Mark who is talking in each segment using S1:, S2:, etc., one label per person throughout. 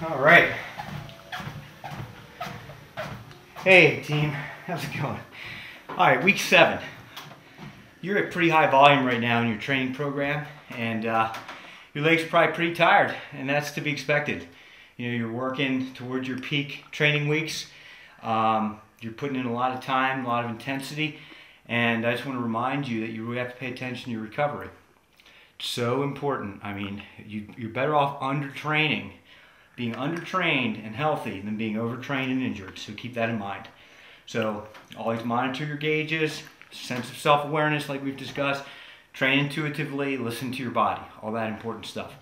S1: All right. Hey team, how's it going? All right, week 7. You're at pretty high volume right now in your training program, and your legs are probably pretty tired, and that's to be expected. You know, you're working towards your peak training weeks. You're putting in a lot of time, a lot of intensity, and I just want to remind you that you really have to pay attention to your recovery. It's so important. I mean, you're better off being undertrained and healthy than being overtrained and injured, so keep that in mind. So always monitor your gauges, sense of self-awareness like we've discussed, train intuitively, listen to your body, all that important stuff.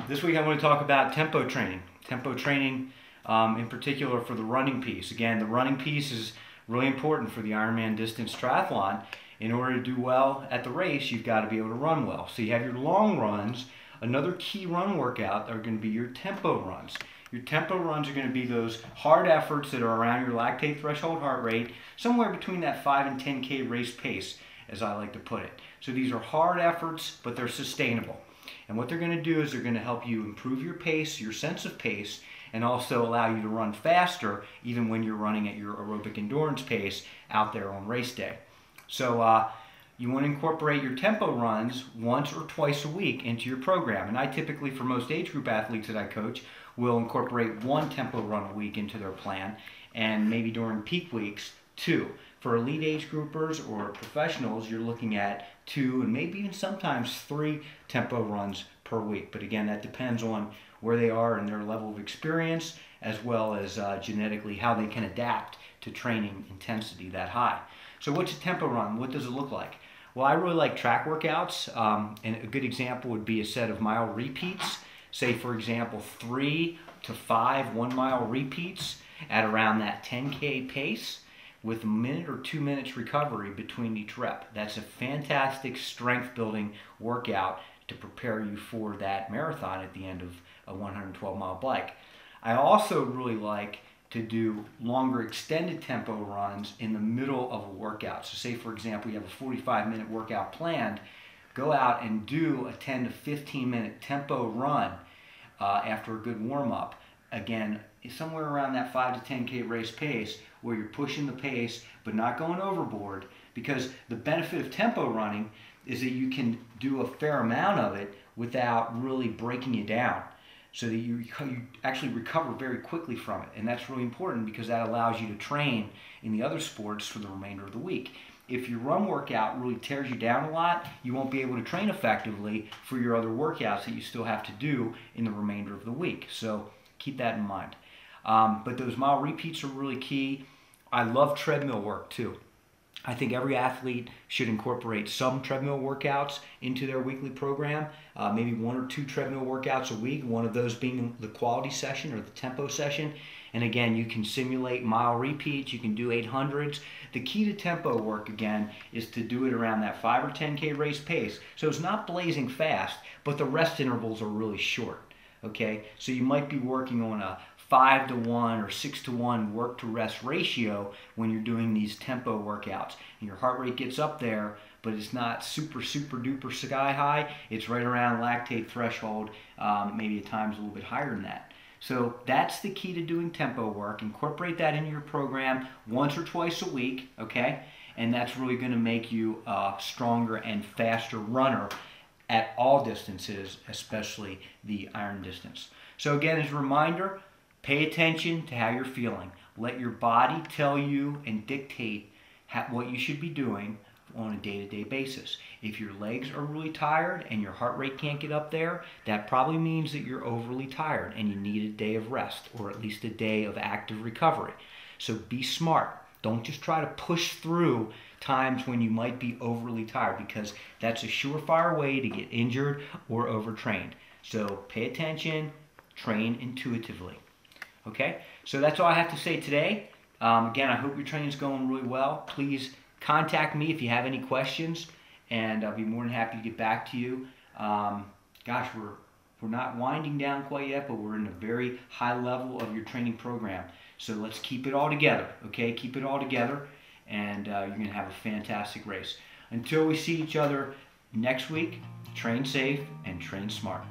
S1: This week I want to talk about tempo training. Tempo training in particular for the running piece. Again, the running piece is really important for the Ironman distance triathlon. In order to do well at the race, you've got to be able to run well. So you have your long runs. Another key run workout are going to be your tempo runs. Your tempo runs are going to be those hard efforts that are around your lactate threshold heart rate, somewhere between that 5 and 10K race pace, as I like to put it. So these are hard efforts, but they're sustainable. And what they're going to do is they're going to help you improve your pace, your sense of pace, and also allow you to run faster even when you're running at your aerobic endurance pace out there on race day. So you want to incorporate your tempo runs once or twice a week into your program. And I typically, for most age group athletes that I coach, will incorporate 1 tempo run a week into their plan, and maybe during peak weeks, 2. For elite age groupers or professionals, you're looking at 2 and maybe even sometimes 3 tempo runs per week. But again, that depends on where they are and their level of experience, as well as genetically how they can adapt to training intensity that high. So what's a tempo run? What does it look like? Well, I really like track workouts, and a good example would be a set of mile repeats. Say, for example, 3 to 5 1-mile repeats at around that 10K pace with a minute or 2 minutes recovery between each rep. That's a fantastic strength building workout to prepare you for that marathon at the end of a 112-mile bike. I also really like to do longer extended tempo runs in the middle of a workout. So say, for example, you have a 45-minute workout planned, go out and do a 10 to 15-minute tempo run after a good warm-up. Again, somewhere around that 5 to 10K race pace where you're pushing the pace but not going overboard, because the benefit of tempo running is that you can do a fair amount of it without really breaking you down, so that you actually recover very quickly from it. And that's really important because that allows you to train in the other sports for the remainder of the week. If your run workout really tears you down a lot, you won't be able to train effectively for your other workouts that you still have to do in the remainder of the week. So keep that in mind. But those mile repeats are really key. I love treadmill work too. I think every athlete should incorporate some treadmill workouts into their weekly program, maybe 1 or 2 treadmill workouts a week, one of those being the quality session or the tempo session. And again, you can simulate mile repeats, you can do 800s. The key to tempo work, again, is to do it around that 5 or 10K race pace. So it's not blazing fast, but the rest intervals are really short. Okay, so you might be working on a 5 to 1 or 6 to 1 work to rest ratio when you're doing these tempo workouts. And your heart rate gets up there, but it's not super duper sky high. It's right around lactate threshold, maybe at times a little bit higher than that. So that's the key to doing tempo work. Incorporate that into your program once or twice a week, okay? And that's really going to make you a stronger and faster runner at all distances, especially the iron distance. So again, as a reminder, pay attention to how you're feeling. Let your body tell you and dictate what you should be doing on a day-to-day basis. If your legs are really tired and your heart rate can't get up there, that probably means that you're overly tired and you need a day of rest, or at least a day of active recovery. So be smart. Don't just try to push through times when you might be overly tired, because that's a surefire way to get injured or overtrained. So pay attention, train intuitively. Okay, so that's all I have to say today. Again, I hope your training is going really well. Please contact me if you have any questions, and I'll be more than happy to get back to you. Gosh, we're not winding down quite yet, but we're in a very high level of your training program. So let's keep it all together, okay? Keep it all together, and you're going to have a fantastic race. Until we see each other next week, train safe and train smart.